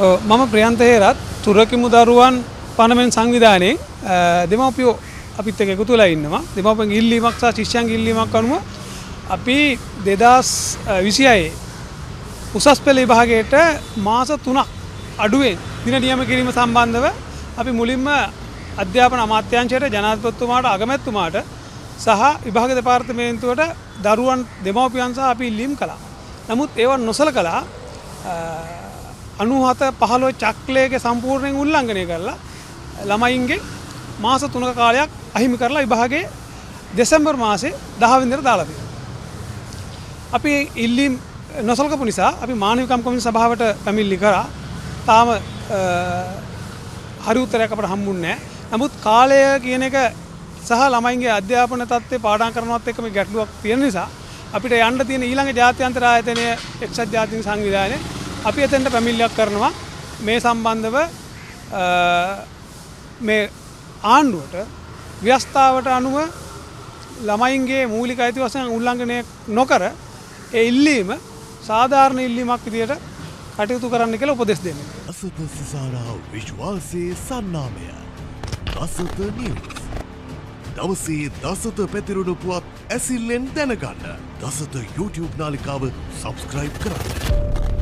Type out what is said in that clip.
මම ප්‍රියන්ත හේරත් තුරකිමු දරුවන් පනමෙන් සංවිධානයේ දෙමව්පියෝ අපිත් එක්ක එකතු වෙලා ඉන්නවා. දෙමව්පියන්ගේ ඉල්ලීමක් සහ ශිෂ්‍යයන්ගේ ඉල්ලීමක් අනුව අපි 2026 උසස් පෙළ විභාගයට මාස 3ක් අඩුවෙන් දින නියම කිරීම සම්බන්ධව අපි මුලින්ම අධ්‍යාපන අමාත්‍යාංශයට ජනාධිපතිතුමාට අගමැතිතුමාට සහ විභාග දෙපාර්තමේන්තුවට දරුවන් දෙමව්පියන් සහ අපි ඉල්ලීම් කළා. නමුත් ඒව නොසලකලා 97-15 චක්‍රයේ සම්පූර්ණයෙන් උල්ලංඝනය කරලා ළමයින්ගේ මාස 3ක කාලයක් අහිමි කරලා විභාගයේ දෙසැම්බර් මාසේ 10 වෙනිදාට දාලා තියෙනවා. අපි ඉල්ලීම් නොසලකපු නිසා අපි මානවිකම් කොමිසම සභාවට පැමිණිලි කරා. තාම හරි උත්තරයක් අපට හම්බුන්නේ නැහැ. නමුත් කාලය කියන එක සහ ළමයින්ගේ අධ්‍යාපන තත්ත්වය පාඩම් කරනවත් එක්ක මේ ගැටලුවක් තියෙන නිසා අපිට යන්න තියෙන ඊළඟ ජාත්‍යන්තර ආයතනය එක්සත් ජාතීන් සංවිධානය අපි එතෙන්ට පැමිණිලියක් කරනවා මේ සම්බන්ධව මේ ආණ්ඩුවට ව්‍යවස්ථාවට අනුව ළමයින්ගේ මූලික අයිතිවාසිකම් උල්ලංඝනය නොකර ඒ ඉල්ලීම සාධාරණ ඉල්ලීමක් විදියට කටයුතු කරන්න කියලා උපදෙස් දෙන්නේ. දසත සිසාරා විශ්වාසයේ සන්නාමය. දසත නිවුස්. දවසේ දසත පැතිරුණු පුවත් ඇසිල්ලෙන් දැනගන්න. දසත YouTube නාලිකාව සබ්ස්ක්‍රයිබ් කරන්න.